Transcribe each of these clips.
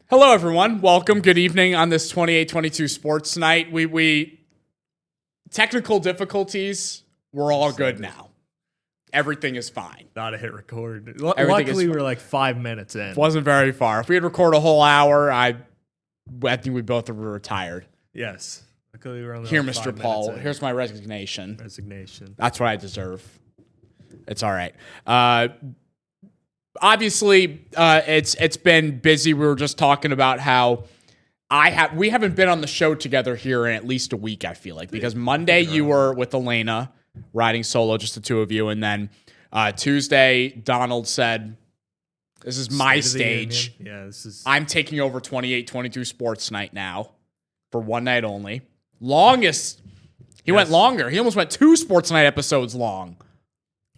Hello, everyone. Welcome. Good evening on this 28-22 sports night. We technical difficulties. We're all good now. Everything is fine. Not a hit record. Luckily, we're like 5 minutes in. Wasn't very far. If we had recorded a whole hour, I think we both were retired. Yes. Luckily, we're only Here, like Mr. 5 Paul. minutes in. Here's my resignation. That's what I deserve. It's all right. Obviously, it's been busy. We were just talking about how we haven't been on the show together here in at least a week, I feel like, because Monday you were with Elena riding solo, just the two of you, and then Tuesday Donald said, "This is my stage. Yeah, I'm taking over 28-22 Sports Night now for one night only. Longest. He went longer. He almost went 2 Sports Night episodes long.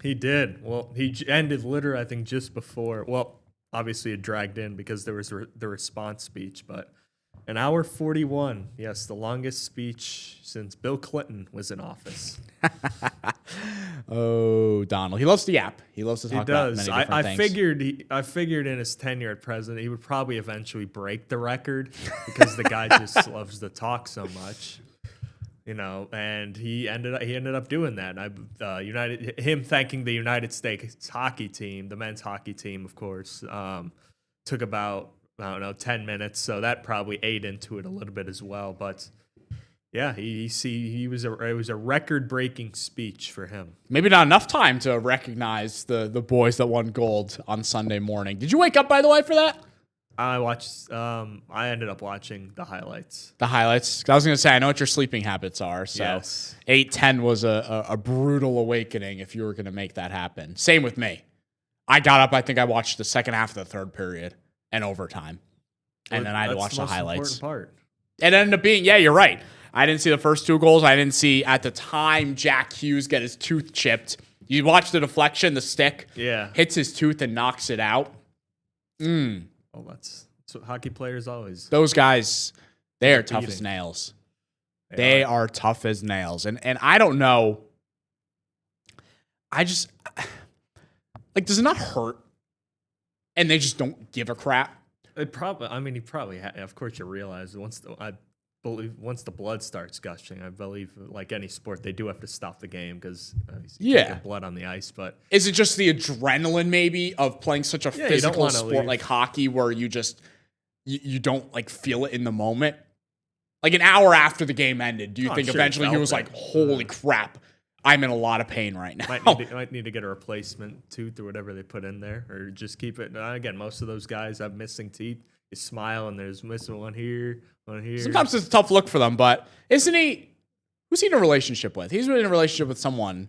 He did. Well, he ended literally, I think, just before. Well, obviously it dragged in because there was the response speech, but an hour 41. Yes, the longest speech since Bill Clinton was in office. Oh, Donald. He loves the app. He loves to talk about many different things. I figured in his tenure at president, he would probably eventually break the record because the guy just loves to talk so much. You know, and he ended up doing that. And him thanking the United States hockey team, the men's hockey team, of course, took about 10 minutes. So that probably ate into it a little bit as well. But yeah, it was a record-breaking speech for him. Maybe not enough time to recognize the boys that won gold on Sunday morning. Did you wake up, by the way, for that? I watched. I ended up watching the highlights. The highlights. I was going to say, I know what your sleeping habits are. So yes. 8:10 was a brutal awakening if you were going to make that happen. Same with me. I got up. I think I watched the second half of the third period and overtime, and then I had to watch the highlights. Important part. It ended up being, you're right. I didn't see the first 2 goals. I didn't see at the time Jack Hughes get his tooth chipped. You watch the deflection, the stick hits his tooth and knocks it out. Well, that's what hockey players always. Those guys, they are tough as nails. They are tough as nails. And I don't know. I just, like, does it not hurt? And they just don't give a crap? It probably, he probably, of course you realize once the blood starts gushing, I believe, like any sport, they do have to stop the game because you can't get blood on the ice. But is it just the adrenaline maybe of playing such a physical sport like hockey where you just you don't like feel it in the moment? Like an hour after the game ended, do you think eventually he was like, "Holy crap, I'm in a lot of pain right now"? Might need to get a replacement tooth or whatever they put in there, or just keep it. Again, most of those guys have missing teeth. You smile and there's missing one here. Sometimes it's a tough look for them, but isn't he? Who's he in a relationship with? He's in a relationship with someone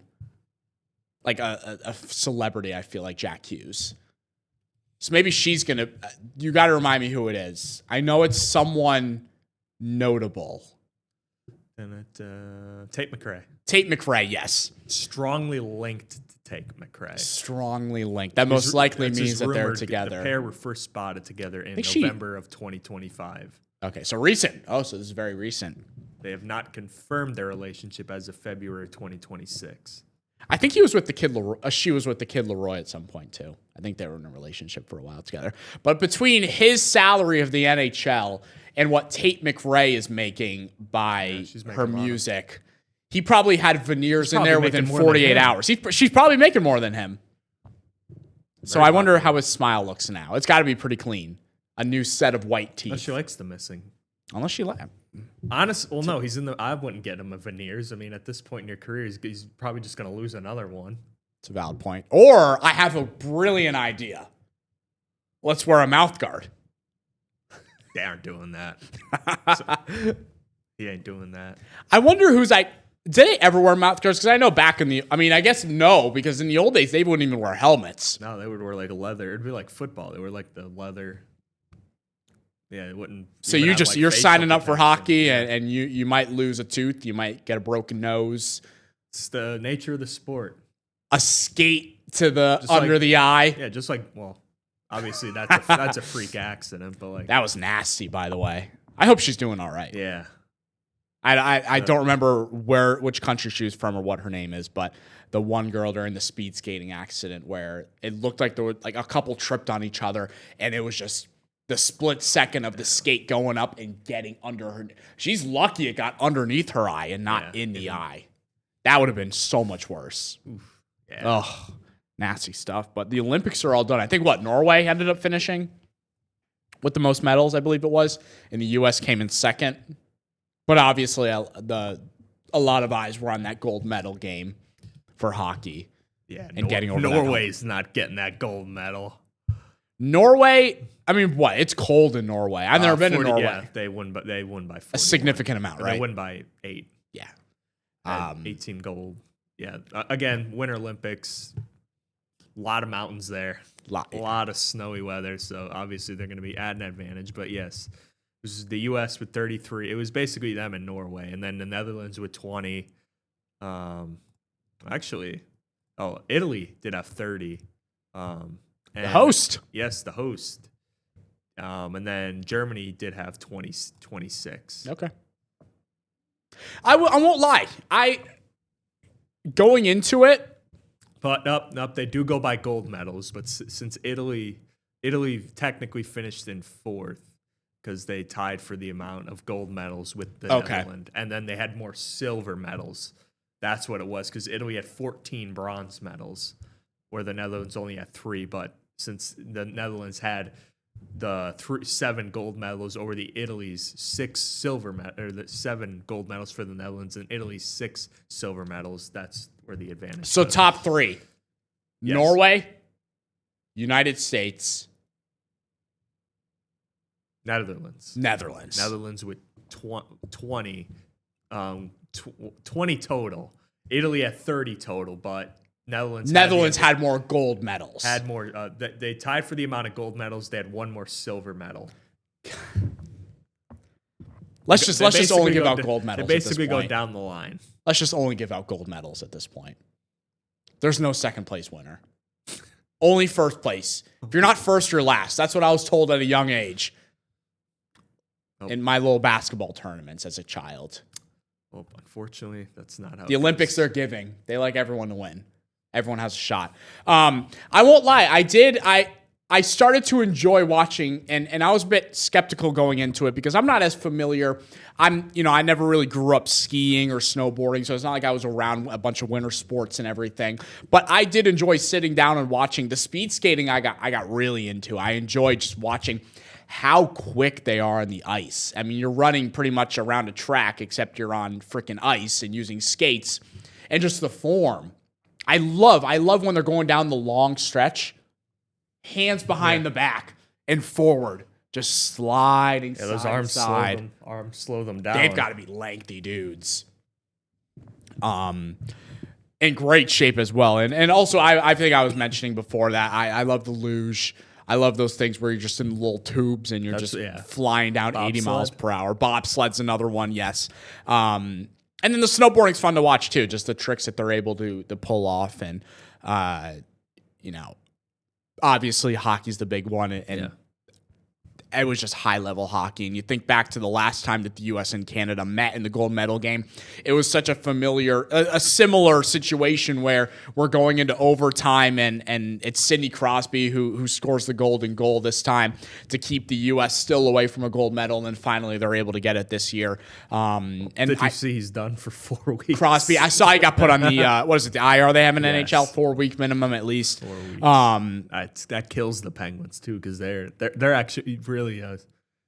like a celebrity. I feel like Jack Hughes. So maybe she's gonna. You got to remind me who it is. I know it's someone notable. And Tate McRae. Tate McRae, yes. Strongly linked to Tate McRae. Strongly linked. That most likely means that they're together. The pair were first spotted together in November of 2025. Okay, so recent. Oh, so this is very recent. They have not confirmed their relationship as of February 2026. I think he was with the kid. She was with the kid Leroy at some point too. I think they were in a relationship for a while together. But between his salary of the NHL and what Tate McRae is making by her music, he probably had veneers in there within 48 hours. She's probably making more than him. So I wonder how his smile looks now. It's got to be pretty clean. A new set of white teeth. Unless she likes the missing. Unless she likes. No, he's in the. I wouldn't get him a veneers. I mean, at this point in your career, he's probably just going to lose another one. It's a valid point. Or I have a brilliant idea. Let's wear a mouth guard. They aren't doing that. He ain't doing that. I wonder who's like. Did they ever wear mouth guards? Because I know back in the. I mean, I guess no, because in the old days they wouldn't even wear helmets. No, they would wear like leather. It'd be like football. They were like the leather. Yeah, it wouldn't. So you're signing up for hockey, and you might lose a tooth, you might get a broken nose. It's the nature of the sport. A skate to the under the eye. Yeah, just like obviously that's a freak accident, but like that was nasty, by the way. I hope she's doing all right. Yeah. I don't remember which country she was from or what her name is, but the one girl during the speed skating accident where it looked like there were like a couple tripped on each other and it was just the split second of the skate going up and getting under her. She's lucky it got underneath her eye and not in the eye. That would have been so much worse. Yeah. Ugh, nasty stuff. But the Olympics are all done. I think Norway ended up finishing with the most medals, I believe it was, and the U.S. came in second. But obviously, a lot of eyes were on that gold medal game for hockey. Yeah, and getting over Norway's not getting that gold medal. Norway, I mean, what? It's cold in Norway. I've never been to Norway. Yeah, they won by 41. A significant amount, right? They won by 8. Yeah. 18 gold. Yeah. Again, Winter Olympics. A lot of mountains there. A lot of snowy weather. So obviously they're going to be at an advantage. But yes, it was the U.S. with 33. It was basically them and Norway, and then the Netherlands with 20. Italy did have 30. The host. Yes, the host. And then Germany did have 26. Okay. I won't lie. Going into it. But nope, they do go by gold medals. But since Italy technically finished in 4th because they tied for the amount of gold medals with the Netherlands. And then they had more silver medals. That's what it was, because Italy had 14 bronze medals, where the Netherlands only had 3. But since the Netherlands had the 7 gold medals over the Italy's 6 the 7 gold medals for the Netherlands and Italy's 6 silver medals, that's where the advantage. So top 3: Yes. Norway, United States, Netherlands with 20. 20 total. Italy had 30 total, but Netherlands had more gold medals. Had more. They tied for the amount of gold medals. They had 1 more silver medal. Let's just only give out gold medals. They basically go down the line. Let's just only give out gold medals at this point. There's no second place winner. Only first place. If you're not first, you're last. That's what I was told at a young age in my little basketball tournaments as a child. Well, unfortunately, that's not how the Olympics they're giving. They like everyone to win. Everyone has a shot. I won't lie. I started to enjoy watching, and I was a bit skeptical going into it because I'm not as familiar. I never really grew up skiing or snowboarding, so it's not like I was around a bunch of winter sports and everything. But I did enjoy sitting down and watching the speed skating. I got really into. I enjoyed just watching how quick they are on the ice. I mean, you're running pretty much around a track, except you're on freaking ice and using skates, and just the form. I love when they're going down the long stretch, hands behind the back and forward, just sliding side those arms to side. Slow them down. They've got to be lengthy dudes. In great shape as well. And also, I think I was mentioning before that I love the luge. I love those things where you're just in little tubes and you're flying down 80 miles per hour. Bobsled's another one, yes. And then the snowboarding's fun to watch too, just the tricks that they're able to pull off. And, obviously hockey's the big one. And it was just high-level hockey. And you think back to the last time that the U.S. and Canada met in the gold medal game, it was such a similar situation where we're going into overtime, and it's Sidney Crosby who scores the golden goal this time to keep the U.S. still away from a gold medal, and then finally they're able to get it this year. Did you see he's done for 4 weeks? Crosby, I saw he got put on the, the IR? They have an NHL 4-week minimum at least. 4 weeks. That kills the Penguins, too, because they're actually really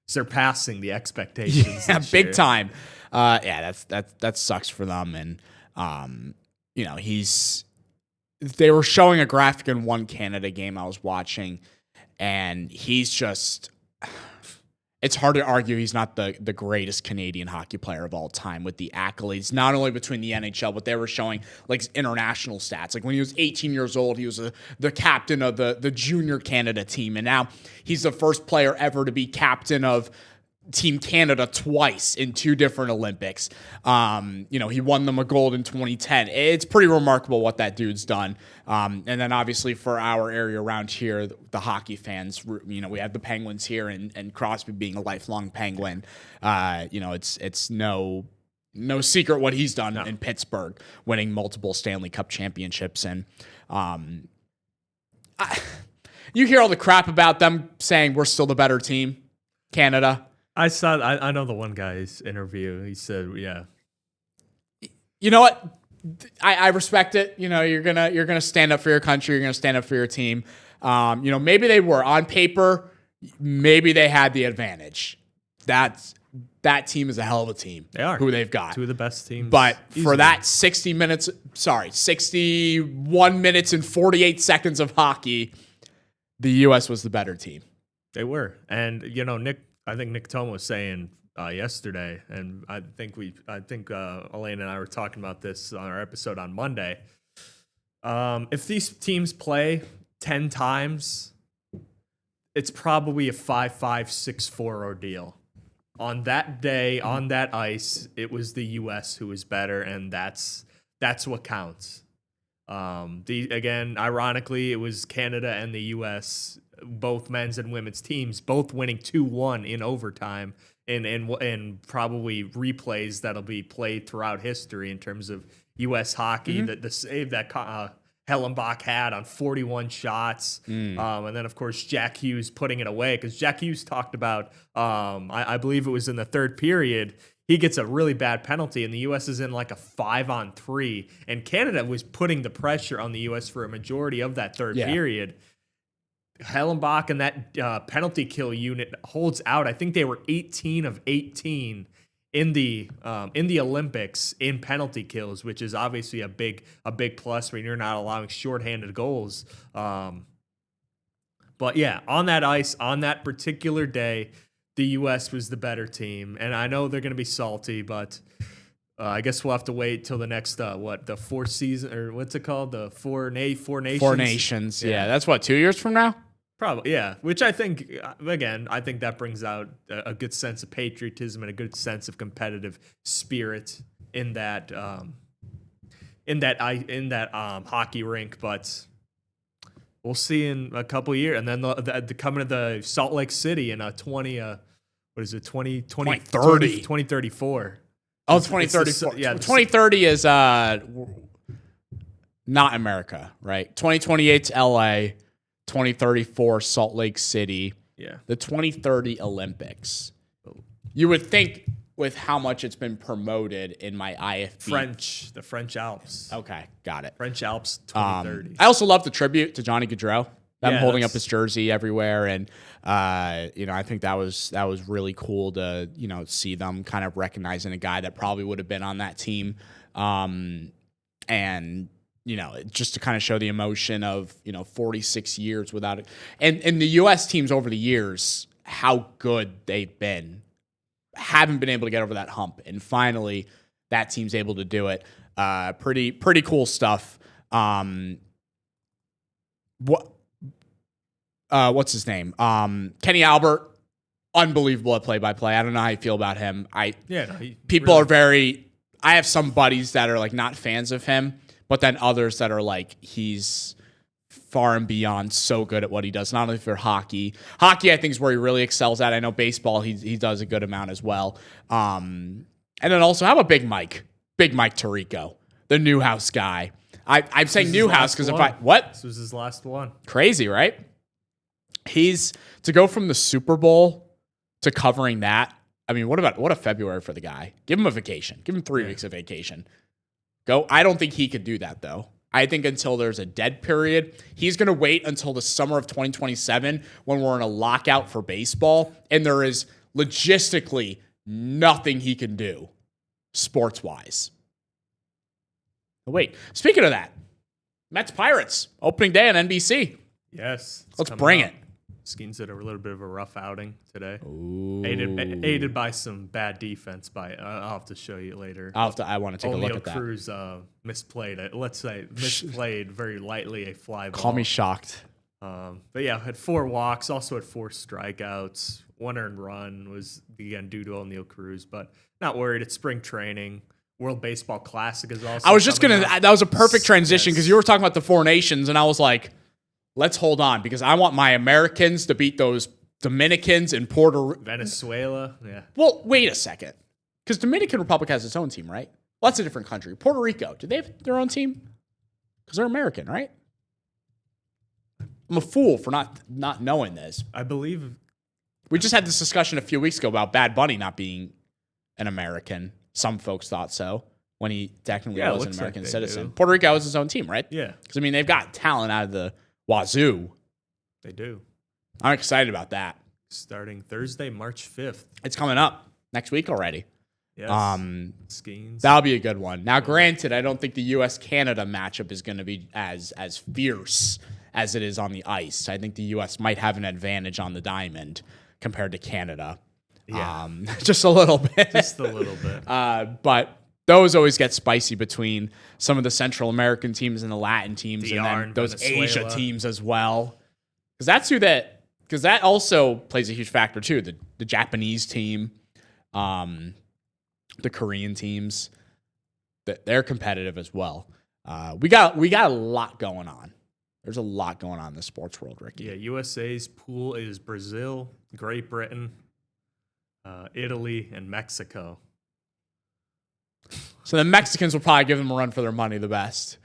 surpassing the expectations. Yeah, big time. That sucks for them. And they were showing a graphic in one Canada game I was watching, and he's just. It's hard to argue he's not the greatest Canadian hockey player of all time with the accolades, not only between the NHL, but they were showing like international stats. Like when he was 18 years old, he was the captain of the junior Canada team. And now he's the first player ever to be captain of Team Canada twice in 2 different Olympics. He won them a gold in 2010. It's pretty remarkable what that dude's done. And then obviously for our area around here, the hockey fans, we have the Penguins here, and Crosby being a lifelong Penguin. It's no secret what he's done in Pittsburgh, winning multiple Stanley Cup championships. And You hear all the crap about them saying we're still the better team, Canada. I know the one guy's interview. He said, yeah. You know what? I respect it. You know, you're gonna stand up for your country. You're gonna stand up for your team. You know, maybe they were on paper. Maybe they had the advantage. That team is a hell of a team. They are. Who they've got. Two of the best teams. But easily. for that 61 minutes and 48 seconds of hockey, the U.S. was the better team. They were. And, you know, I think Nick Toma was saying yesterday, and I think Elaine and I were talking about this on our episode on Monday. If these teams play 10 times, it's probably a 5-5, 6-4 ordeal. On that day, on that ice, it was the U.S. who was better, and that's what counts. Again, ironically, it was Canada and the U.S., both men's and women's teams, both winning 2-1 in overtime, and probably replays that'll be played throughout history in terms of U.S. hockey. The save that Hellenbach had on 41 shots. And then, of course, Jack Hughes putting it away, because Jack Hughes talked about, I believe it was in the third period, he gets a really bad penalty, and the U.S. is in like a 5-on-3, and Canada was putting the pressure on the U.S. for a majority of that third period. Hellenbach and that penalty kill unit holds out. I think they were 18 of 18 in the Olympics in penalty kills, which is obviously a big plus when you're not allowing shorthanded goals. But yeah, on that ice, on that particular day, the U.S. was the better team, and I know they're going to be salty, but I guess we'll have to wait till the next the fourth season, or what's it called, the Four Nations. Four Nations, yeah. That's what, 2 years from now. Probably, yeah. Which I think, again, I think that brings out a good sense of patriotism and a good sense of competitive spirit in that hockey rink. But we'll see in a couple of years, and then the coming to the Salt Lake City in 2034. Oh, 2034. Yeah, 2030 is not America, right? 2028's LA. 2034 Salt Lake City. Yeah. The 2030 Olympics. You would think with how much it's been promoted in my IFB. The French Alps. Okay, got it. French Alps 2030. I also love the tribute to Johnny Gaudreau. I'm holding up that's- his jersey everywhere, and you know, I think that was really cool to, you know, see them kind of recognizing a guy that probably would have been on that team, and you know, just to kind of show the emotion of, you know, 46 years without it, and the U.S. teams over the years, how good they've been, haven't been able to get over that hump, and finally that team's able to do it. Pretty cool stuff. What's his name? Kenny Albert, unbelievable at play-by-play. I don't know how you feel about him. People are very. I have some buddies that are like not fans of him, but then others that are like, he's far and beyond so good at what he does. Not only for hockey. Hockey, I think, is where he really excels at. I know baseball, he does a good amount as well. And then also, how about Big Mike? Big Mike Tirico, the Newhouse guy. I'm saying Newhouse because This was his last one. Crazy, right? He's to go from the Super Bowl to covering that. I mean, what a February for the guy? Give him a vacation. Give him 3 weeks of vacation. Go. I don't think he could do that though. I think until there's a dead period, he's going to wait until the summer of 2027 when we're in a lockout for baseball and there is logistically nothing he can do sports-wise. But wait, speaking of that, Mets Pirates opening day on NBC. Yes. Let's bring it. Skeens had a little bit of a rough outing today. Aided by some bad defense. I'll have to show you later. I want to take a look at that. Cruz misplayed very lightly a fly ball. Call me shocked. But yeah, had 4 walks, also had 4 strikeouts. 1 earned run was again due to O'Neal Cruz, but not worried. It's spring training. World Baseball Classic is also. I was just that was a perfect transition because you were talking about the 4 nations, and I was like, let's hold on because I want my Americans to beat those Dominicans and Venezuela. Yeah. Well, wait a second, because Dominican Republic has its own team, right? Well, that's a different country. Puerto Rico, do they have their own team? Because they're American, right? I'm a fool for not knowing this. I believe We just had this discussion a few weeks ago about Bad Bunny not being an American. Some folks thought so when he technically was an American citizen. do. Puerto Rico is his own team, right? Yeah, Because, I mean, they've got talent out of the wazoo. they do. I'm excited about that. Starting Thursday, March 5th. It's coming up next week already. Yes. Skeens. That'll be a good one. Now, granted, I don't think the U.S.-Canada matchup is going to be as fierce as it is on the ice. I think the U.S. might have an advantage on the diamond compared to Canada. Yeah. Just a little bit. Just a little bit. But those always get spicy between some of the Central American teams and the Latin teams, DR and then and those Venezuela. Asia teams as well. Because that also plays a huge factor too. The Japanese team, the Korean teams, they're competitive as well. We got a lot going on. There's a lot going on in the sports world, Ricky. Yeah, USA's pool is Brazil, Great Britain, Italy, and Mexico. So the Mexicans will probably give them a run for their money the best.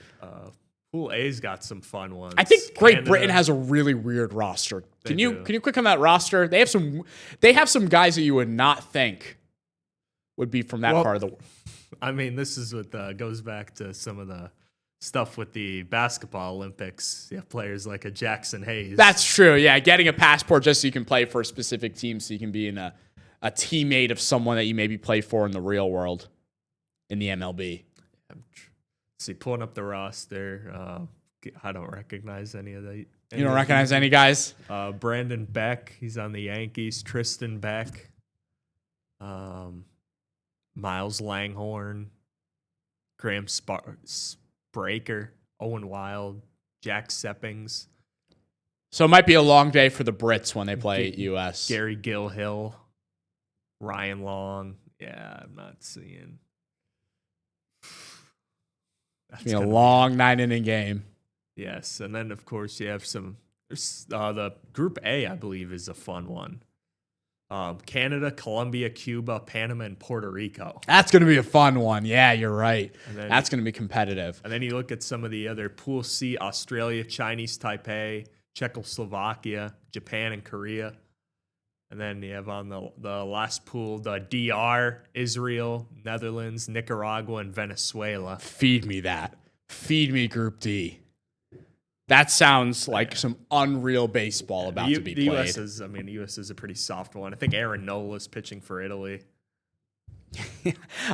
Pool A's got some fun ones. I think Great Canada- Britain has a really weird roster. Can you do. click on that roster? They have some guys that you would not think would be from that Well, part of the world. I mean, this is what goes back to some of the stuff with the basketball Olympics. You have players like a Jackson Hayes. That's true. Yeah, getting a passport just so you can play for a specific team, so you can be in a teammate of someone that you maybe play for in the real world, in the MLB. See, pulling up the roster, I don't recognize any of the. You don't recognize any guys? Brandon Beck, he's on the Yankees. Tristan Beck, Miles Langhorne, Graham Spraker, Owen Wild, Jack Seppings, So it might be a long day for the Brits when they play U.S. Gary Gilhill, Ryan Long. Yeah, I'm not seeing. It's been a long 9-inning game. Yes, and then of course you have some. The Group A, I believe, is a fun one. Canada, Colombia, Cuba, Panama, and Puerto Rico. That's going to be a fun one. Yeah, you're right. And then, That's going to be competitive. and then you look at some of the other Pool C: Australia, Chinese Taipei, Czechoslovakia, Japan, and Korea. And then you have on the last pool the DR, Israel, Netherlands, Nicaragua, and Venezuela. Feed me that. Feed me Group D. That sounds like some unreal baseball about to be the played. the U.S. is a pretty soft one. I think Aaron Nola's pitching for Italy.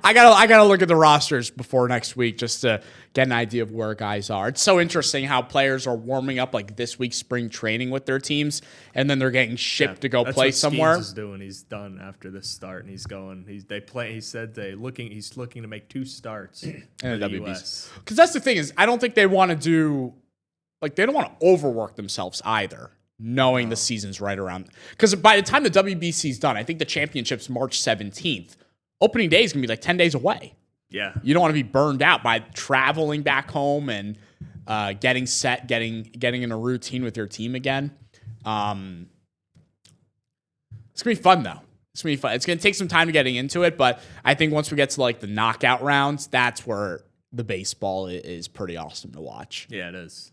I gotta look at the rosters before next week just to get an idea of where guys are. It's so interesting how players are warming up like this week's spring training with their teams, and then they're getting shipped to go That's play what somewhere. Skeens is doing. He's done after this start, and he's going. He said he's looking to make 2 starts in the the WBC. U.S. Because that's the thing is, I don't think they want to do like they don't want to overwork themselves either, knowing the season's right around. Because by the time the WBC's done, I think the championship's March 17th. Opening day is gonna be like 10 days away. Yeah, You don't want to be burned out by traveling back home and getting set, getting in a routine with your team again. It's gonna be fun though. It's gonna be fun. It's gonna take some time to getting into it, but I think once we get to like the knockout rounds, that's where the baseball is pretty awesome to watch. yeah, it is.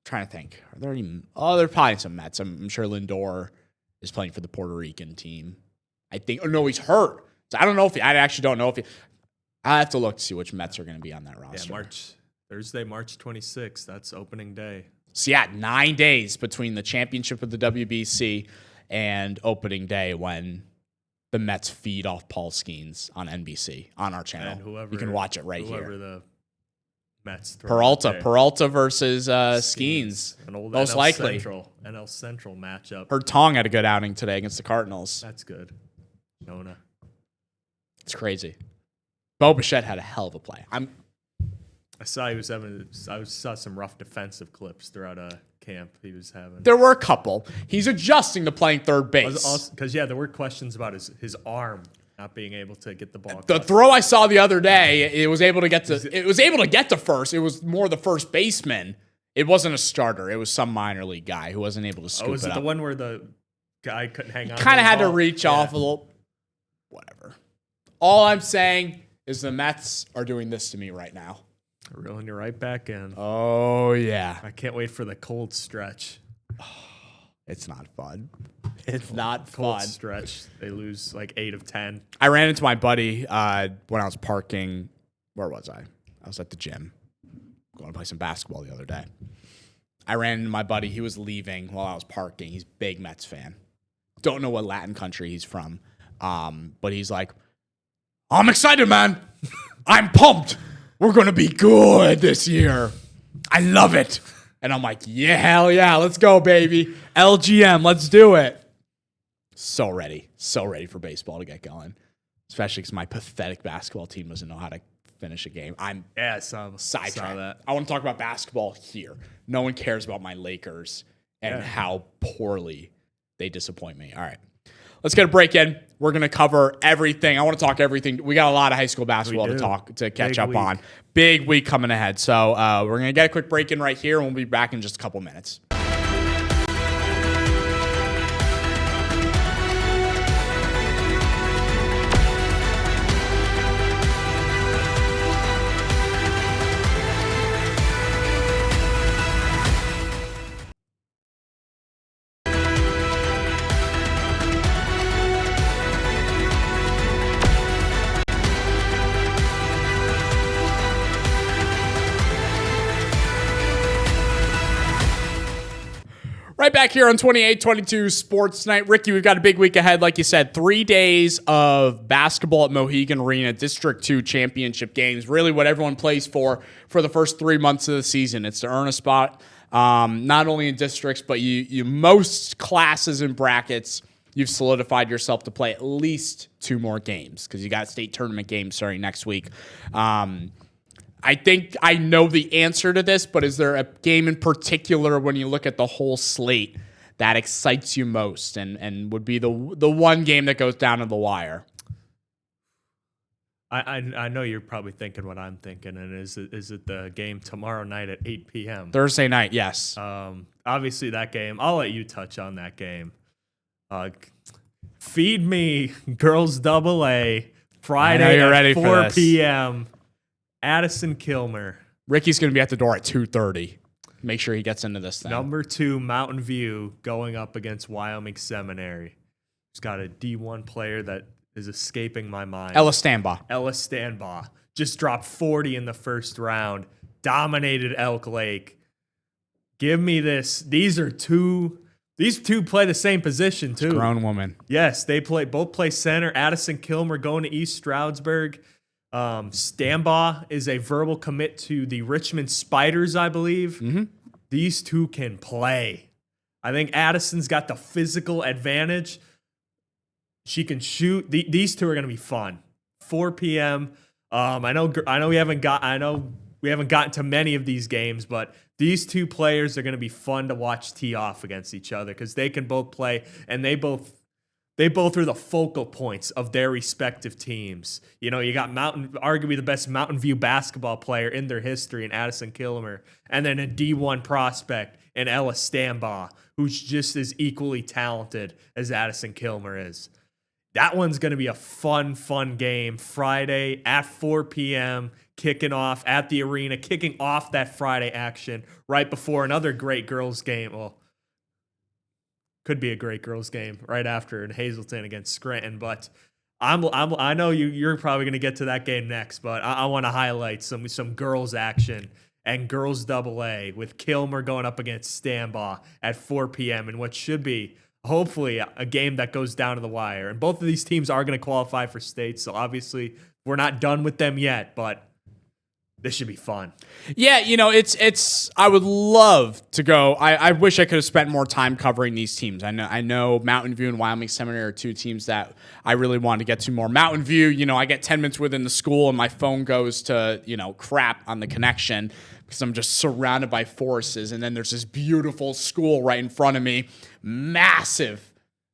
Trying to think, are there any? Oh, there are probably some Mets. I'm sure Lindor is playing for the Puerto Rican team. I think. Oh no, he's hurt. So I don't know if I actually don't know if I have to look to see which Mets are going to be on that roster. Yeah, Thursday, March 26th. That's opening day. So yeah, 9 days between the championship of the WBC and opening day when the Mets feed off Paul Skeens on NBC on our channel. And whoever you can watch it right whoever here. the Mets throw out there. Peralta versus Skeens. An old Most NL likely. NL Central matchup. Her Tong had a good outing today against the Cardinals. That's good. Nona. It's crazy. Bo Bichette had a hell of a play. I saw some rough defensive clips throughout a camp he was having. There were a couple. He's adjusting to playing third base. Because there were questions about his arm not being able to get the ball. The across. throw I saw the other day, it was able to get to first. It was more the first baseman. It wasn't a starter. It was some minor league guy who wasn't able to scoop was it it up. the one where the guy couldn't hang on? Kind the of had to ball? reach Yeah. off a little. Whatever. All I'm saying is the Mets are doing this to me right now. Reeling you right back in. Oh, yeah. I can't wait for the cold stretch. It's not fun. It's not Cold fun. stretch. They lose like 8 of 10. I ran into my buddy when I was parking. Where was I? I was at the gym going to play some basketball the other day. I ran into my buddy. He was leaving while I was parking. He's a big Mets fan. Don't know what Latin country he's from. But he's like, I'm excited, man. I'm pumped. We're going to be good this year. I love it. And I'm like, yeah, hell yeah. Let's go, baby. LGM, let's do it. So ready for baseball to get going, especially because my pathetic basketball team doesn't know how to finish a game. I'm sidetracked. That. I want to talk about basketball here. No one cares about my Lakers and how poorly they disappoint me. All right, let's get a break in. We're going to cover everything. I want to talk everything. We got a lot of high school basketball to catch up on. Big week coming ahead. So we're going to get a quick break in right here, and we'll be back in just a couple minutes. Right back here on 28-22 Sports Night. Ricky, we've got a big week ahead. Like you said, 3 days of basketball at Mohegan Arena, District 2 championship games. Really what everyone plays for the first 3 months of the season. It's to earn a spot, not only in districts, but you most classes and brackets, you've solidified yourself to play at least 2 more games because you got state tournament games starting next week. I think I know the answer to this, but is there a game in particular when you look at the whole slate that excites you most and would be the one game that goes down to the wire? I know you're probably thinking what I'm thinking, and is it the game tomorrow night at 8 p.m.? Thursday night, yes. Obviously, that game, I'll let you touch on that game. Feed me Girls AA Friday at 4 p.m. Addison Kilmer. Ricky's going to be at the door at 2:30. Make sure he gets into this thing. Number 2, Mountain View, going up against Wyoming Seminary. He's got a D1 player that is escaping my mind. Ella Stanbaugh. Just dropped 40 in the first round. Dominated Elk Lake. Give me this. These two play the same position, too. Grown woman. Yes, they both play center. Addison Kilmer going to East Stroudsburg. Stanbaugh is a verbal commit to the Richmond Spiders, I believe. Mm-hmm. These two can play. I think Addison's got the physical advantage. She can shoot. These two are going to be fun. 4 p.m. I know we haven't gotten to many of these games, but these two players are going to be fun to watch tee off against each other because they can both play and they both are the focal points of their respective teams. You know, you got arguably the best Mountain View basketball player in their history in Addison Kilmer, and then a D1 prospect in Ella Stanbaugh, who's just as equally talented as Addison Kilmer is. That one's going to be a fun game. Friday at 4 p.m., kicking off at the arena, kicking off that Friday action right before another great girls game. Well, could be a great girls game right after in Hazleton against Scranton, but I know you're probably going to get to that game next, but I want to highlight some girls action and Girls AA with Kilmer going up against Stanbaugh at 4 p.m. in what should be hopefully a game that goes down to the wire. And both of these teams are going to qualify for states, so obviously we're not done with them yet, but this should be fun. Yeah, you know, it's. I would love to go. I wish I could have spent more time covering these teams. I know Mountain View and Wyoming Seminary are 2 teams that I really want to get to more. Mountain View, you know, I get 10 minutes within the school and my phone goes to, you know, crap on the connection because I'm just surrounded by forests. And then there's this beautiful school right in front of me, massive.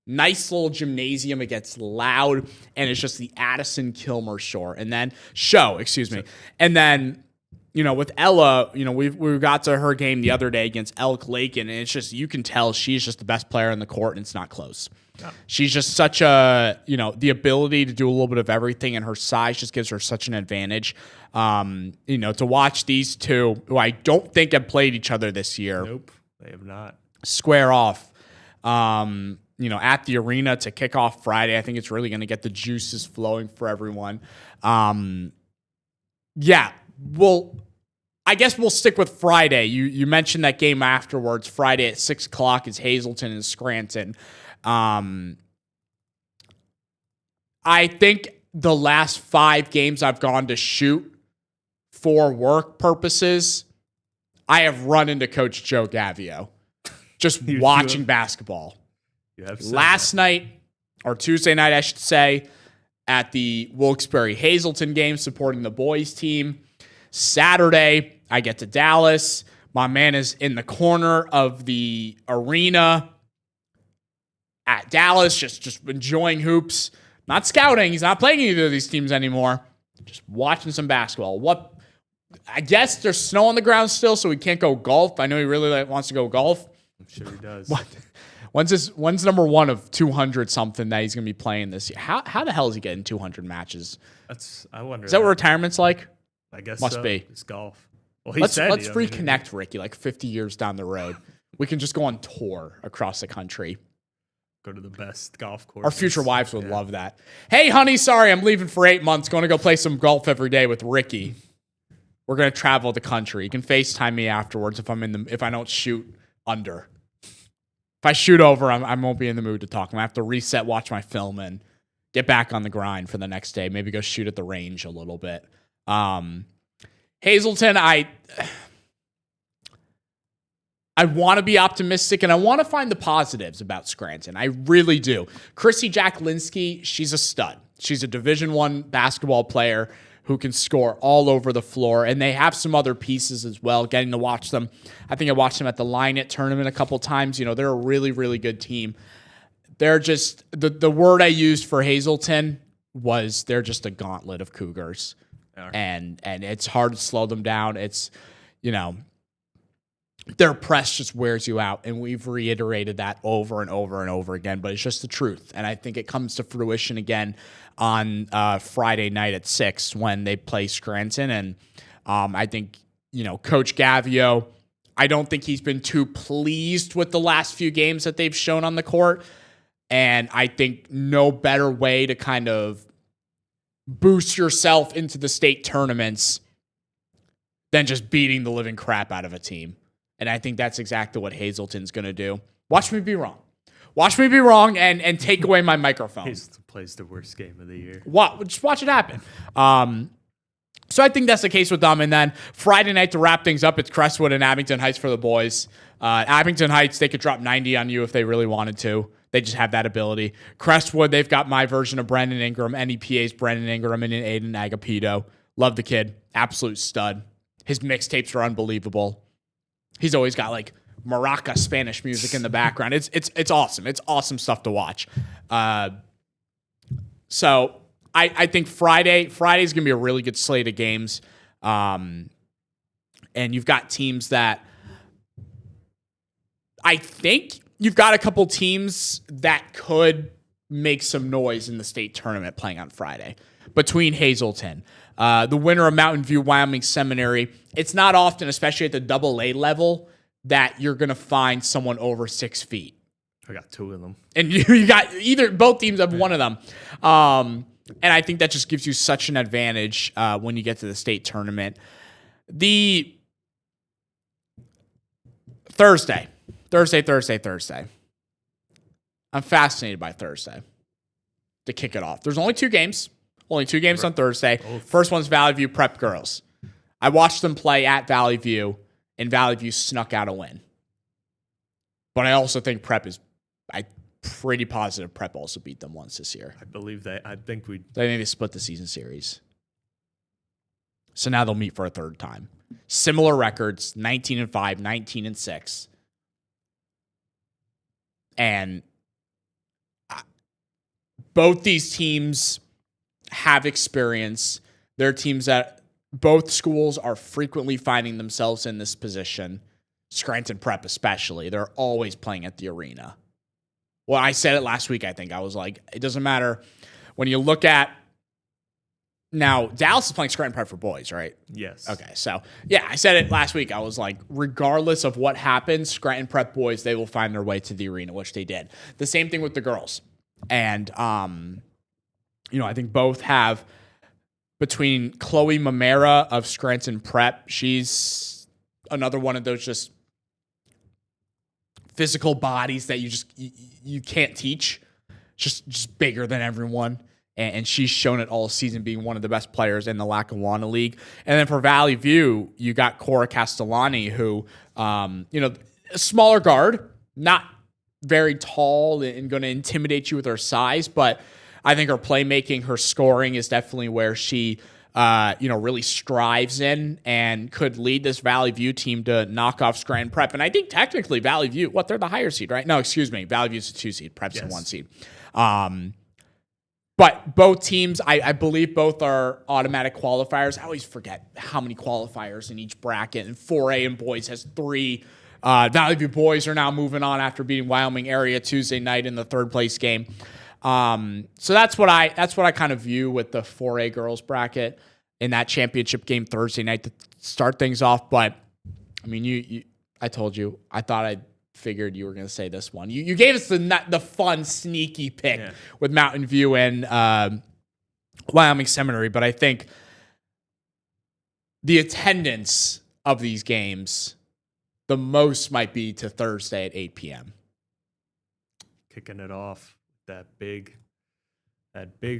Nice little gymnasium. It gets loud, and it's just the Addison Kilmer show. And then, And then, you know, with Ella, you know, we got to her game the other day against Elk Lake, and it's just, you can tell she's just the best player on the court, and it's not close. She's just such a, the ability to do a little bit of everything, and her size just gives her such an advantage. To watch these two, who I don't think have played each other this year. Nope, they have not. Square off, at the arena to kick off Friday. I think it's really going to get the juices flowing for everyone. I guess we'll stick with Friday. You mentioned that game afterwards. Friday at 6:00 is Hazleton and Scranton. I think the last 5 games I've gone to shoot for work purposes, I have run into Coach Joe Gavio just watching basketball. Last night, or Tuesday night, I should say, at the Wilkes-Barre Hazleton game supporting the boys team. Saturday, I get to Dallas. My man is in the corner of the arena at Dallas, just enjoying hoops. Not scouting. He's not playing either of these teams anymore. Just watching some basketball. I guess there's snow on the ground still, so he can't go golf. I know he really wants to go golf. I'm sure he does. When's number 1 of 200 something that he's going to be playing this year? How the hell is he getting 200 matches? I wonder. Is that what retirement's like? I guess must so. be. It's golf. Well, let's reconnect, Ricky. Like 50 years down the road, we can just go on tour across the country. Go to the best golf course. Our future wives would love that. Hey, honey, sorry, I'm leaving for 8 months. Going to go play some golf every day with Ricky. We're going to travel the country. You can FaceTime me afterwards if I don't shoot under. If I shoot over, I won't be in the mood to talk. I'm going to have to reset, watch my film, and get back on the grind for the next day. Maybe go shoot at the range a little bit. Hazleton, I want to be optimistic, and I want to find the positives about Scranton. I really do. Chrissy Jacklinski, she's a stud. She's a Division I basketball player who can score all over the floor, and they have some other pieces as well, getting to watch them. I think I watched them at the Line It tournament a couple times. They're a really, really good team. They're just, the word I used for Hazleton was they're just a gauntlet of Cougars. And it's hard to slow them down. It's, their press just wears you out. And we've reiterated that over and over and over again, but it's just the truth. And I think it comes to fruition again on Friday night at 6 when they play Scranton. And I think, Coach Gavio, I don't think he's been too pleased with the last few games that they've shown on the court. And I think no better way to kind of boost yourself into the state tournaments than just beating the living crap out of a team. And I think that's exactly what Hazleton's going to do. Watch me be wrong. Watch me be wrong and take away my microphone. Hazleton plays the worst game of the year. Just watch it happen. So I think that's the case with them. And then Friday night to wrap things up, it's Crestwood and Abington Heights for the boys. Abington Heights, they could drop 90 on you if they really wanted to. They just have that ability. Crestwood, they've got my version of Brendan Ingram, NEPA's Brendan Ingram, and Aiden Agapito. Love the kid. Absolute stud. His mixtapes are unbelievable. He's always got like maraca Spanish music in the background. It's awesome. It's awesome stuff to watch. So I think Friday's going to be a really good slate of games. And you've got teams that I think you've got a couple teams that could make some noise in the state tournament playing on Friday between Hazleton, the winner of Mountain View Wyoming Seminary. It's not often, especially at the AA level, that you're going to find someone over 6 feet. I got 2 of them. And you got both teams have one of them. And I think that just gives you such an advantage when you get to the state tournament. The Thursday. I'm fascinated by Thursday to kick it off. There's only 2 games. Only 2 games on Thursday. First one's Valley View Prep Girls. I watched them play at Valley View, and Valley View snuck out a win. But I also think I'm pretty positive Prep also beat them once this year. I believe they. I think they maybe split the season series. So now they'll meet for a third time. Similar records, 19-5, 19-6. And both these teams have experience. They're teams that both schools are frequently finding themselves in this position. Scranton Prep especially. They're always playing at the arena. Well, I said it last week, I think. I was like, it doesn't matter. When you look at now, Dallas is playing Scranton Prep for boys, right? Yes. Okay, so yeah, I said it last week. I was like, regardless of what happens, Scranton Prep boys, they will find their way to the arena, which they did. The same thing with the girls. And, I think both have, between Chloe Mamera of Scranton Prep, she's another one of those just physical bodies that you can't teach. Just bigger than everyone. And she's shown it all season being one of the best players in the Lackawanna League. And then for Valley View, you got Cora Castellani, who, a smaller guard, not very tall and going to intimidate you with her size, but I think her playmaking, her scoring is definitely where she, really strives in and could lead this Valley View team to knock off Scranton Prep. And I think technically Valley View, they're the higher seed, right? No, excuse me. Valley View's a 2 seed, Prep's a 1 seed. But both teams, I believe both are automatic qualifiers. I always forget how many qualifiers in each bracket. And 4A and boys has 3. Valley View boys are now moving on after beating Wyoming area Tuesday night in the 3rd place game. So that's what I kind of view with the 4A girls bracket in that championship game Thursday night to start things off. But I mean, I told you, I thought I figured you were going to say this one. You gave us the fun, sneaky pick with Mountain View and Wyoming Seminary, but I think the attendance of these games, the most might be to Thursday at 8 p.m. Kicking it off, that big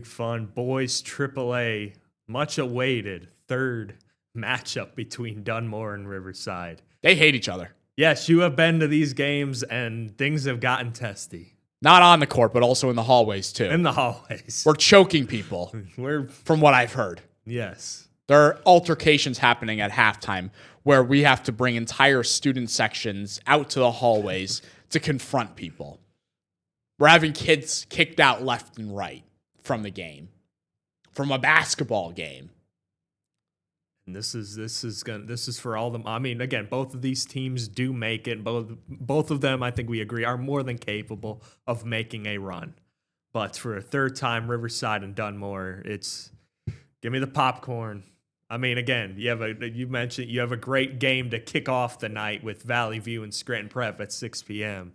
fun boys AAA, much awaited 3rd matchup between Dunmore and Riverside. They hate each other. Yes, you have been to these games and things have gotten testy. Not on the court, but also in the hallways too. In the hallways. We're choking people, from what I've heard. Yes. There are altercations happening at halftime where we have to bring entire student sections out to the hallways to confront people. We're having kids kicked out left and right from the game, from a basketball game. And this is for all them. I mean, again, both of these teams do make it. Both of them, I think we agree, are more than capable of making a run. But for a 3rd time, Riverside and Dunmore, it's give me the popcorn. I mean, again, you mentioned you have a great game to kick off the night with Valley View and Scranton Prep at 6 p.m.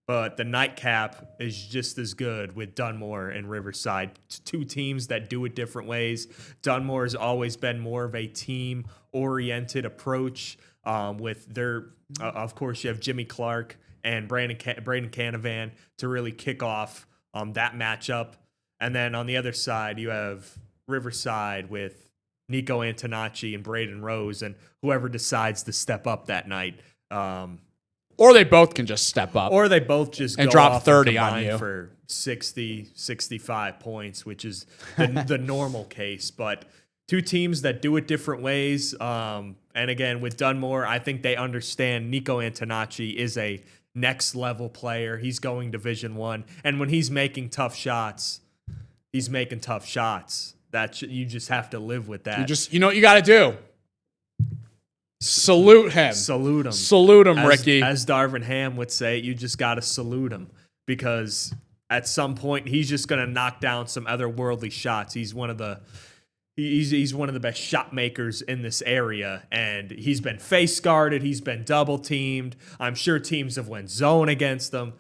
But the nightcap is just as good with Dunmore and Riverside. 2 teams that do it different ways. Dunmore has always been more of a team-oriented approach with their, of course, you have Jimmy Clark and Braden Canavan to really kick off that matchup. And then on the other side, you have Riverside with Nico Antonacci and Braden Rose and whoever decides to step up that night. Or they both can just step up. Or they both just and go drop off 30 and on you for 60, 65 points, which is the normal case. But 2 teams that do it different ways. And again, with Dunmore, I think they understand Nico Antonacci is a next level player. He's going Division I. And when he's making tough shots, he's making tough shots. You just have to live with that. You know what you got to do? Salute him. Salute him, Ricky. As Darvin Ham would say, you just got to salute him because at some point he's just going to knock down some otherworldly shots. He's one of the best shot makers in this area, and he's been face guarded. He's been double teamed. I'm sure teams have went zone against him.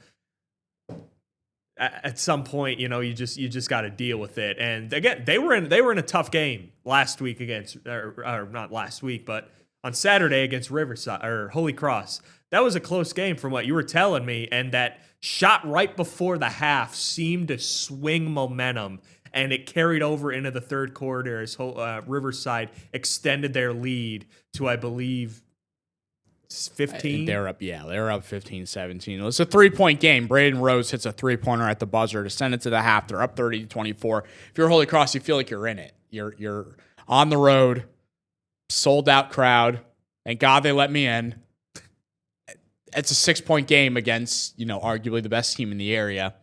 At some point, you just got to deal with it. And again, they were in a tough game last week against, or not last week, but on Saturday against Riverside or Holy Cross. That was a close game from what you were telling me, and that shot right before the half seemed to swing momentum, and it carried over into the 3rd quarter as Riverside extended their lead to, I believe, 15. They're up 15-17. It was a 3-point game. Braden Rose hits a 3-pointer at the buzzer to send it to the half. They're up 30-24. If you're Holy Cross, you feel like you're in it. You're on the road. Sold out crowd. Thank God they let me in. It's a 6-point game against, arguably the best team in the area.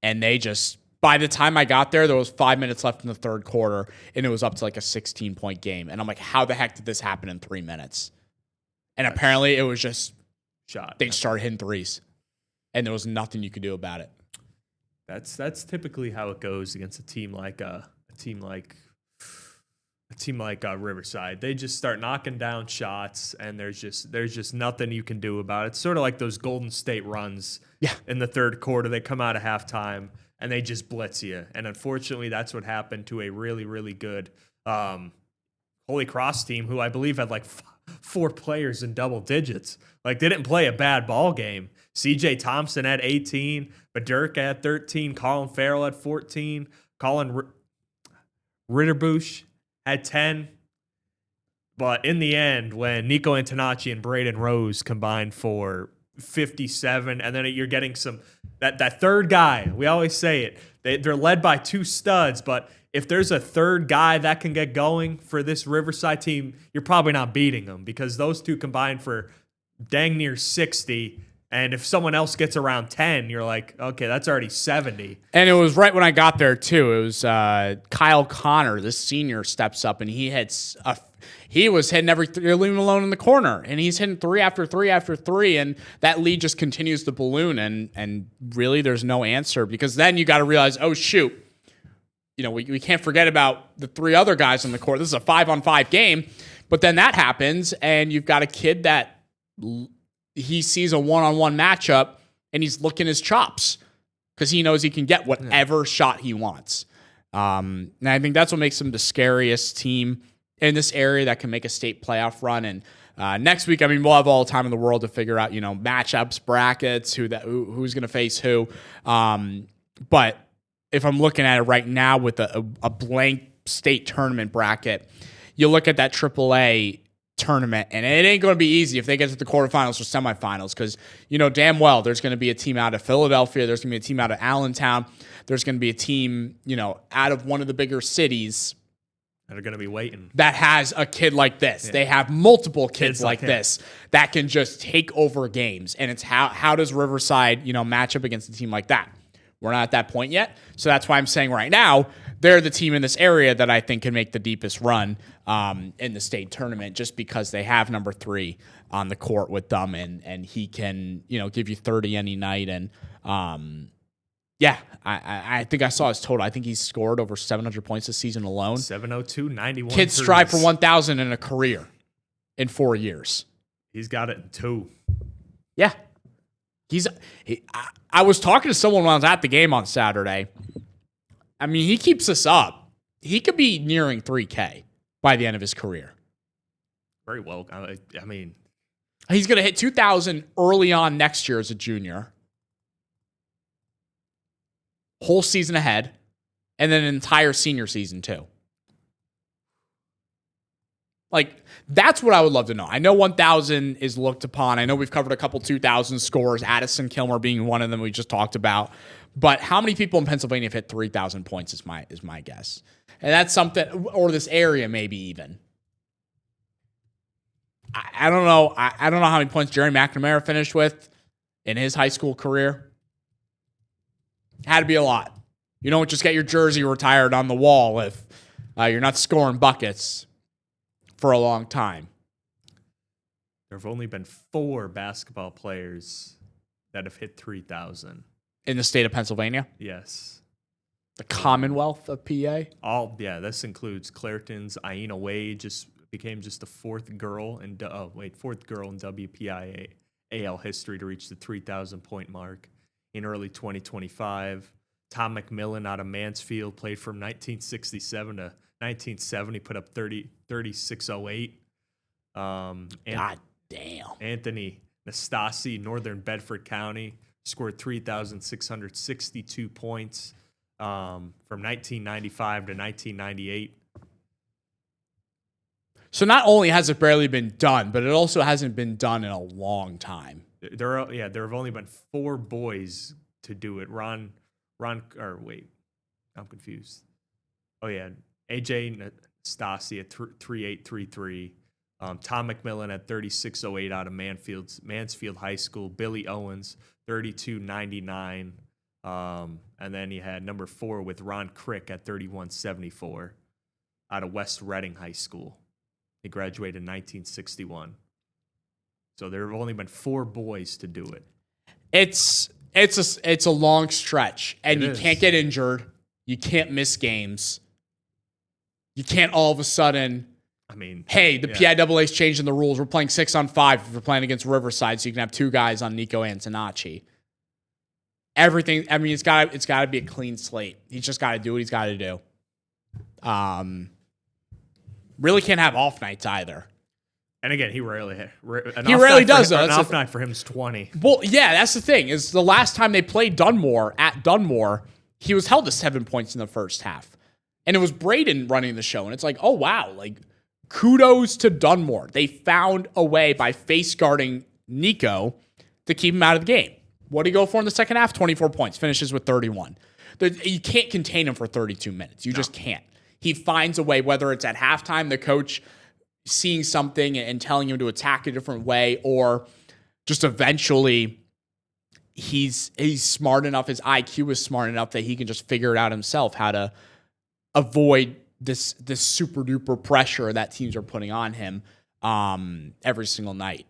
And they just, by the time I got there was 5 minutes left in the 3rd quarter, and it was up to like a 16-point game. And I'm like, how the heck did this happen in 3 minutes? And apparently it was just shot. They started hitting threes, and there was nothing you could do about it. That's typically how it goes against a team like Riverside. They just start knocking down shots, and there's just nothing you can do about it. It's sort of like those Golden State runs in the third quarter. They come out of halftime and they just blitz you. And unfortunately, that's what happened to a really, really good Holy Cross team, who I believe had like 4 players in double digits. Like, they didn't play a bad ball game. CJ Thompson had 18, Badurka had 13, Colin Farrell had 14, Colin Ritterbusch had 10. But in the end, when Nico Antonacci and Braden Rose combined for 57, and then you're getting that third guy, we always say it, they're led by 2 studs, but if there's a third guy that can get going for this Riverside team, you're probably not beating them, because those 2 combined for dang near 60. And if someone else gets around 10, you're like, okay, that's already 70. And it was right when I got there, too. It was Kyle Connor, this senior, steps up, and he was hitting every three, leaving alone in the corner. And he's hitting 3 after 3 after 3, and that lead just continues to balloon. And really, there's no answer, because then you got to realize, oh, shoot, we can't forget about the 3 other guys on the court. This is a 5-on-5 game. But then that happens, and you've got a kid that he sees a one-on-one matchup and he's licking his chops because he knows he can get whatever shot he wants. And I think that's what makes him the scariest team in this area that can make a state playoff run. And next week, we'll have all the time in the world to figure out, matchups, brackets, who's going to face who. But if I'm looking at it right now with a blank state tournament bracket, you look at that AAA tournament, and it ain't going to be easy if they get to the quarterfinals or semifinals, because damn well there's going to be a team out of Philadelphia, there's going to be a team out of Allentown, there's going to be a team out of one of the bigger cities that are going to be waiting, that has a kid like this. They have multiple kids like this that can just take over games, and it's how does Riverside match up against a team like that? We're not at that point yet, so that's why I'm saying right now they're the team in this area that I think can make the deepest run in the state tournament, just because they have number 3 on the court with them, and he can give you 30 any night. And I think I saw his total. I think he's scored over 700 points this season alone. 702, 91. Kids strive for 1,000 in a career in 4 years. He's got it in 2. Yeah. I was talking to someone when I was at the game on Saturday. He keeps this up, he could be nearing 3K by the end of his career. Very well. He's going to hit 2,000 early on next year as a junior. Whole season ahead, and then an entire senior season too. Like, that's what I would love to know. I know 1,000 is looked upon. I know we've covered a couple 2,000 scores, Addison Kilmer being one of them we just talked about. But how many people in Pennsylvania have hit 3,000 points is my guess. And that's something, or this area maybe even. I don't know. I don't know how many points Jerry McNamara finished with in his high school career. Had to be a lot. You don't just get your jersey retired on the wall if you're not scoring buckets for a long time. There have only been 4 basketball players that have hit 3,000. In the state of Pennsylvania? Yes. The Commonwealth of PA? This includes Clairton's Aina Wade, just became just the 4th girl in WPIA AL history to reach the 3,000 point mark in early 2025. Tom McMillan out of Mansfield played from 1967 to 1970, put up 36.08. God damn. Anthony Nastasi, Northern Bedford County, scored 3,662 points from 1995 to 1998. So not only has it barely been done, but it also hasn't been done in a long time. There have only been 4 boys to do it. I'm confused. Oh yeah, AJ Nastasi at 3833. Tom McMillan at 36.08 out of Mansfield High School. Billy Owens 32.99. And then you had number 4 with Ron Crick at 31.74 out of West Reading High School. He graduated in 1961. So there have only been 4 boys to do it. It's a long stretch, and you is. can't get injured. You can't miss games. You can't all of a sudden, I mean, hey, the PIAA's changing the rules. We're playing 6-on-5 if we're playing against Riverside, so you can have 2 guys on Nico Antonacci. Everything. I mean, it's got to be a clean slate. He's just got to do what he's got to do. Really can't have off nights either. And again, he rarely does, though. An off night for him is 20. Well, yeah, that's the thing. Is the last time they played Dunmore at Dunmore, he was held to 7 points in the first half. And it was Braden running the show. And it's like, oh, wow. Like, kudos to Dunmore. They found a way by face guarding Nico to keep him out of the game. What did he go for in the second half? 24 points. Finishes with 31. You can't contain him for 32 minutes. You just can't. He finds a way, whether it's at halftime, the coach seeing something and telling him to attack a different way, or just eventually he's smart enough, his IQ is smart enough that he can just figure it out himself how to avoid this super duper pressure that teams are putting on him every single night.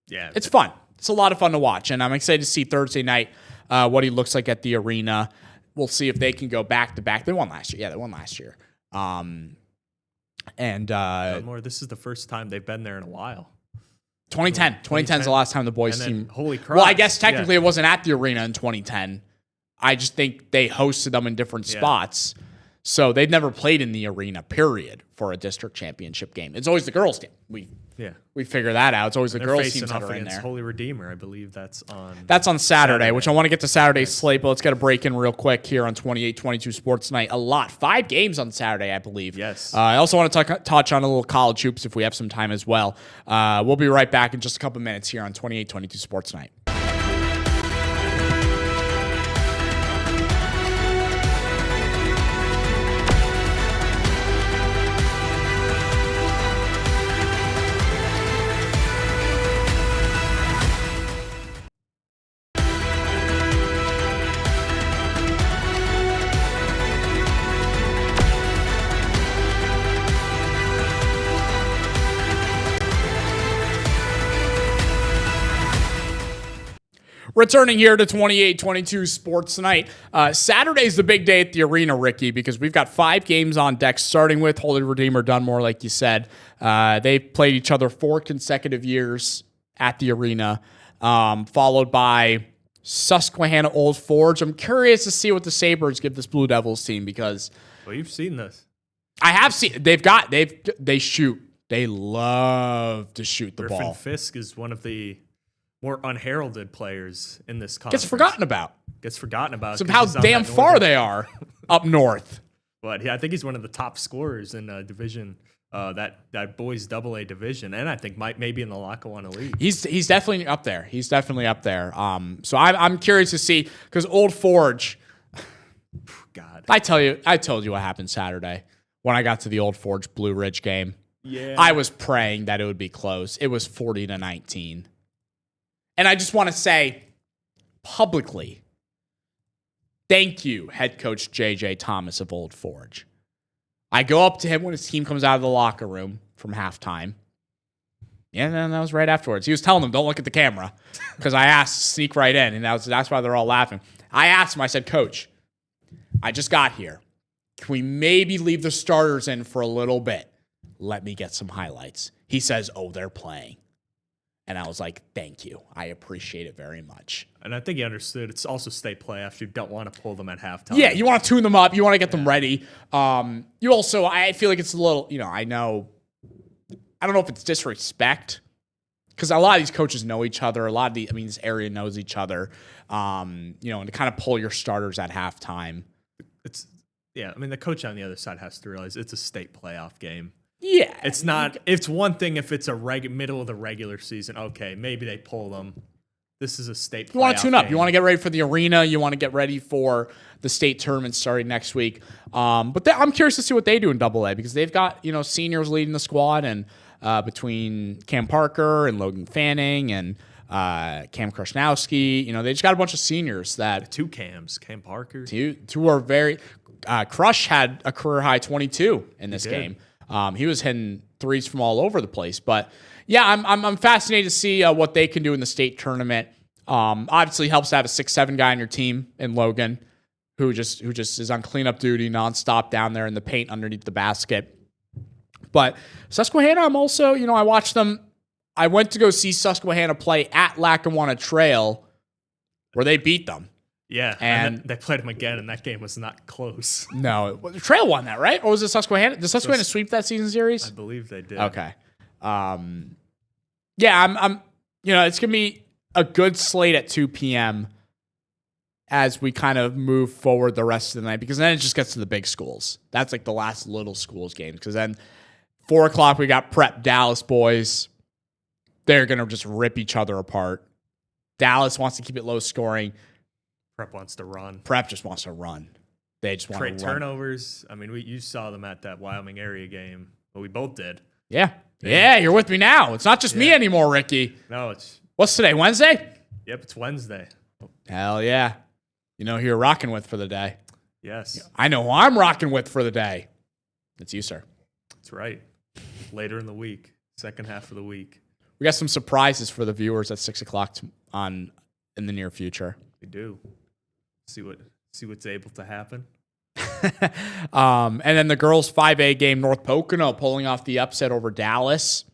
Yeah. It's fun. It's a lot of fun to watch, and I'm excited to see Thursday night what he looks like at the arena. We'll see if they can go back to back. They won last year. Yeah, they won last year. Dunmore, this is the first time they've been there in a while. 2010. 2010 is the last time the boys team. Holy crap. Well, I guess technically it wasn't at the arena in 2010. I just think they hosted them in different spots. So they've never played in the arena, period, for a district championship game. It's always the girls' team. We figure that out. It's always the girls' teams that are in there. Holy Redeemer, I believe that's on. That's on Saturday, which I want to get to Saturday's slate, but let's get a break in real quick here on 28-22 Sports Night. A lot. 5 games on Saturday, I believe. Yes. I also want to touch on a little college hoops if we have some time as well. We'll be right back in just a couple minutes here on 28-22 Sports Night. Returning here to 28-22 Sports Night. Saturday's the big day at the arena, Ricky, because we've got 5 games on deck, starting with Holy Redeemer Dunmore, like you said. They've played each other 4 consecutive years at the arena, followed by Susquehanna Old Forge. I'm curious to see what the Sabres give this Blue Devils team, because... Well, you've seen this. I have seen... They shoot. They love to shoot the ball. Griffin Fisk is one of the more unheralded players in this conference. Gets forgotten about. So how damn far they are up north. But yeah, I think he's one of the top scorers in division, that boys AA division, and I think maybe in the Lackawanna League. He's definitely up there. So I'm curious to see, because Old Forge. God, I told you what happened Saturday when I got to the Old Forge Blue Ridge game. Yeah, I was praying that it would be close. It was 40-19. And I just want to say publicly, thank you, head coach J.J. Thomas of Old Forge. I go up to him when his team comes out of the locker room from halftime. Yeah, and that was right afterwards. He was telling them, don't look at the camera, because I asked to sneak right in, and that's why they're all laughing. I asked him, I said, Coach, I just got here. Can we maybe leave the starters in for a little bit? Let me get some highlights. He says, oh, they're playing. And I was like, thank you. I appreciate it very much. And I think he understood it's also state playoffs. You don't want to pull them at halftime. Yeah, you want to tune them up. You want to get them ready. You also, I feel like it's a little, I don't know if it's disrespect, because a lot of these coaches know each other. This area knows each other. And to kind of pull your starters at halftime. The coach on the other side has to realize it's a state playoff game. Yeah. It's not. It's one thing if it's a middle of the regular season. Okay, maybe they pull them. This is a state playoff. You want to tune up. Game. You want to get ready for the arena. You want to get ready for the state tournament starting next week. But I'm curious to see what they do in AA, because they've got, seniors leading the squad, and between Cam Parker and Logan Fanning and Cam Krasnowski, they just got a bunch of seniors that... 2 Cams. Cam Parker. Two are very... Crush had a career high 22 in this game. He was hitting threes from all over the place. But yeah, I'm fascinated to see what they can do in the state tournament. Obviously helps to have a 6'7" guy on your team in Logan, who just is on cleanup duty nonstop down there in the paint underneath the basket. But Susquehanna, I'm also, I watched them. I went to go see Susquehanna play at Lackawanna Trail, where they beat them. Yeah, and they played them again, and that game was not close. No, Trail won that, right? Or was it Susquehanna? Did Susquehanna sweep that season series? I believe they did. Okay. Yeah, I'm it's gonna be a good slate at 2 p.m. as we kind of move forward the rest of the night, because then it just gets to the big schools. That's like the last little schools games, because then 4 o'clock we got Prep Dallas boys. They're gonna just rip each other apart. Dallas wants to keep it low scoring. Prep wants to run. Prep just wants to run. They just want to run. Create turnovers. I mean, you saw them at that Wyoming area game, but we both did. Yeah. Yeah, you're with me now. It's not just me anymore, Ricky. No, it's... What's today, Wednesday? Yep, it's Wednesday. Hell yeah. You know who you're rocking with for the day. Yes. I know who I'm rocking with for the day. It's you, sir. That's right. Later in the week, second half of the week. We got some surprises for the viewers at 6 o'clock in the near future. We do. See what's able to happen. And then the girls' 5A game, North Pocono pulling off the upset over Dallas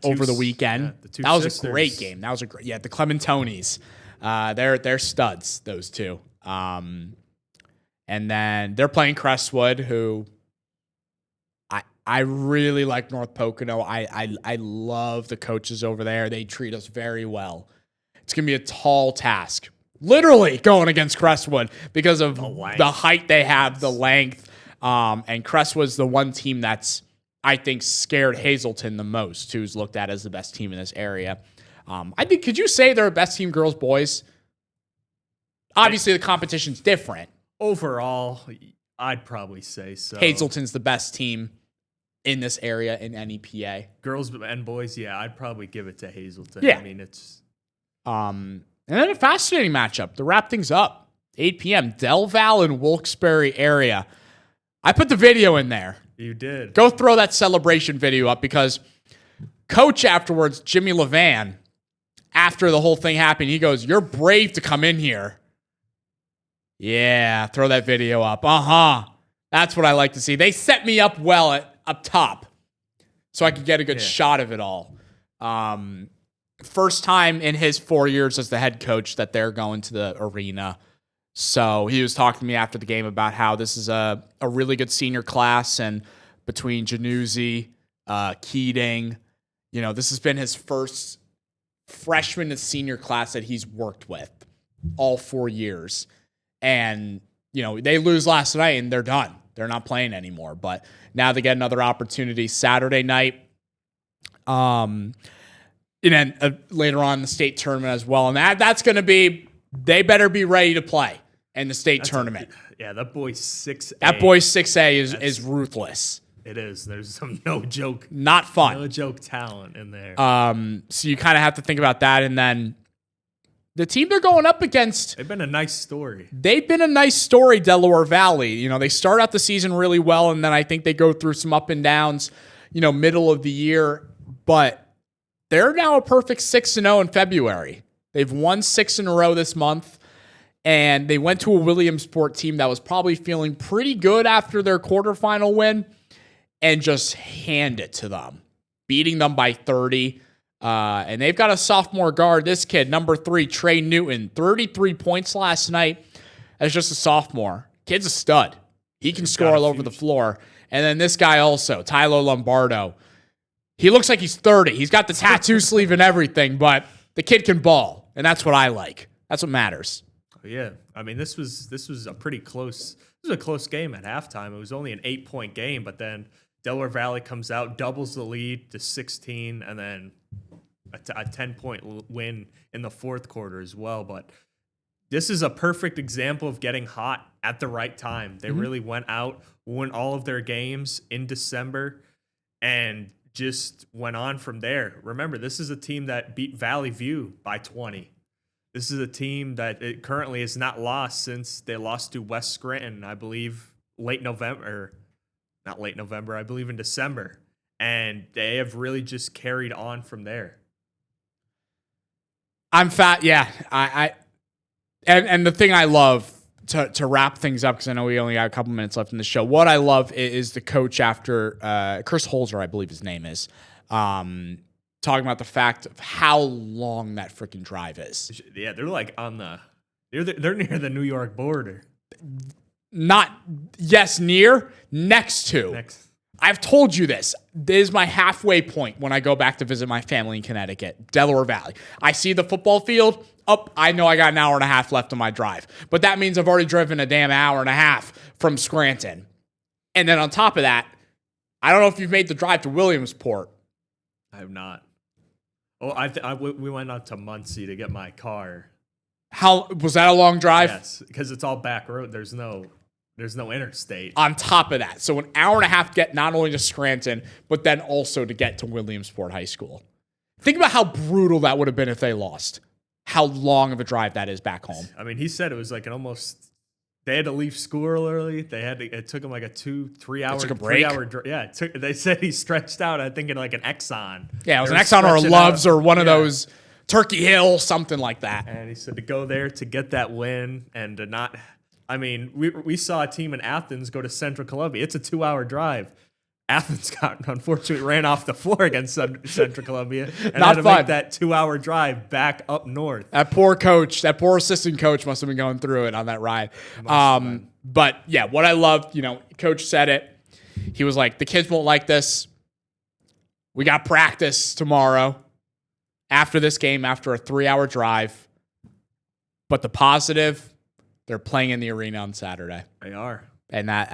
over the weekend. Yeah, that was a great game. That was the Clementonis. They're studs, those two. And then they're playing Crestwood, who I really like North Pocono. I love the coaches over there. They treat us very well. It's going to be a tall task. Literally going against Crestwood because of the height they have, the length. And Crestwood's the one team that's, I think, scared Hazleton the most, who's looked at as the best team in this area. I think, could you say they're best team girls, boys? Obviously, the competition's different. Overall, I'd probably say so. Hazleton's the best team in this area in NEPA. Girls and boys, yeah, I'd probably give it to Hazleton. Yeah. I mean, it's... And then a fascinating matchup to wrap things up. 8 p.m. Del Val and Wilkes-Barre area. I put the video in there. You did. Go throw that celebration video up, because coach afterwards, Jimmy Levan, after the whole thing happened, he goes, "You're brave to come in here." Yeah, throw that video up. That's what I like to see. They set me up well up top so I could get a good shot of it all. First time in his 4 years as the head coach that they're going to the arena. So he was talking to me after the game about how this is a really good senior class, and between Januzzi, Keating, this has been his first freshman and senior class that he's worked with all 4 years. And, they lose last night and they're done. They're not playing anymore. But now they get another opportunity Saturday night. And then later on in the state tournament as well. And that's going to be, they better be ready to play in the state tournament. That boy's 6A. That boy's 6A is ruthless. It is. There's some no joke. Not fun. No joke talent in there. So you kind of have to think about that. And then the team they're going up against. They've been a nice story. Delaware Valley. They start out the season really well, and then I think they go through some up and downs, middle of the year. But they're now a perfect 6-0 in February. They've won 6 in a row this month, and they went to a Williamsport team that was probably feeling pretty good after their quarterfinal win and just hand it to them, beating them by 30. And they've got a sophomore guard, this kid, number 3, Trey Newton, 33 points last night as just a sophomore. Kid's a stud. He can score all over the floor. And then this guy also, Tyler Lombardo. He looks like he's 30. He's got the tattoo sleeve and everything, but the kid can ball, and that's what I like. That's what matters. Yeah, I mean, this was a pretty close. This was a close game at halftime. It was only an 8-point game, but then Delaware Valley comes out, doubles the lead to 16, and then a 10-point win in the fourth quarter as well. But this is a perfect example of getting hot at the right time. They really went out, won all of their games in December, and just went on from there. Remember, this is a team that beat Valley View by 20. This is a team that it currently has not lost since they lost to West Scranton, I believe, I believe in December. And they have really just carried on from there. I'm fat. Yeah. And the thing I love to wrap things up, because I know we only got a couple minutes left in the show. What I love is the coach after Chris Holzer, I believe his name is, talking about the fact of how long that freaking drive is. Yeah, they're like they're near the New York border. Not near, next to. I've told you this. This is my halfway point when I go back to visit my family in Connecticut, Delaware Valley. I see the football field. I know I got an hour and a half left on my drive. But that means I've already driven a damn hour and a half from Scranton. And then on top of that, I don't know if you've made the drive to Williamsport. I have not. Oh, we went out to Muncie to get my car. How was that a long drive? Yes, because it's all back road. There's no interstate. On top of that, so an hour and a half to get not only to Scranton, but then also to get to Williamsport High School. Think about how brutal that would have been if they lost. How long of a drive that is back home. I mean, he said it was like they had to leave school early. It took them like a 2-3 hour. Took a break. 3 hour. Yeah, they said he stretched out. I think in like an Exxon. Yeah, it was an Exxon or a Love's or one of those. Turkey Hill, something like that. And he said to go there to get that win and to not. I mean, we saw a team in Athens go to Central Columbia. It's a 2-hour drive. Athens unfortunately ran off the floor against Central Columbia and Not had to fun. make that 2-hour drive back up north. That poor coach, that poor assistant coach must have been going through it on that ride. But yeah, what I loved, coach said it. He was like, the kids won't like this. We got practice tomorrow after this game, after a 3-hour drive. But the positive, they're playing in the arena on Saturday. They are. And that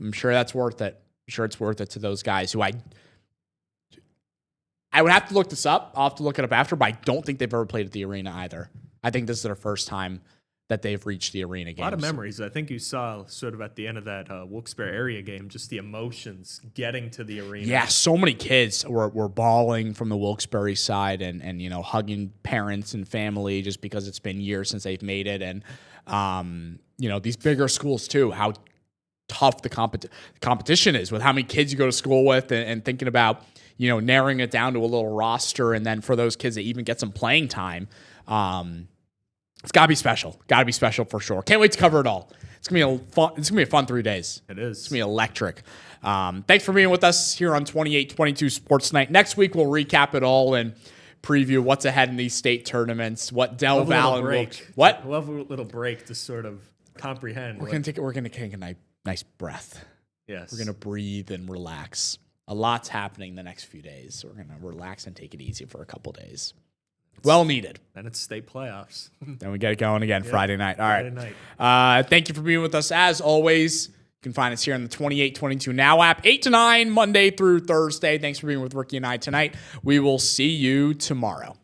I'm sure that's worth it. I'm sure it's worth it to those guys who I would have to look this up. I'll have to look it up after, but I don't think they've ever played at the arena either. I think this is their first time that they've reached the arena games. A lot of memories. I think you saw sort of at the end of that Wilkes-Barre area game, just the emotions getting to the arena. Yeah, so many kids were bawling from the Wilkes-Barre side and hugging parents and family just because it's been years since they've made it. And, these bigger schools too, how tough the competition is with how many kids you go to school with and thinking about, narrowing it down to a little roster. And then for those kids that even get some playing time, it's gotta be special. Gotta be special for sure. Can't wait to cover it all. It's gonna be a fun 3 days. It is. It's gonna be electric. Thanks for being with us here on 28-22 Sports Night. Next week we'll recap it all and preview what's ahead in these state tournaments. What Del Valle will. What? We'll have a little break to sort of comprehend. We're gonna take a nice breath. Yes. We're gonna breathe and relax. A lot's happening the next few days. So we're gonna relax and take it easy for a couple days. Well needed. Then it's state playoffs. Then we get it going again Friday night. All right. Friday night. Thank you for being with us as always. You can find us here on the 28-22 Now app, 8 to 9, Monday through Thursday. Thanks for being with Ricky and I tonight. We will see you tomorrow.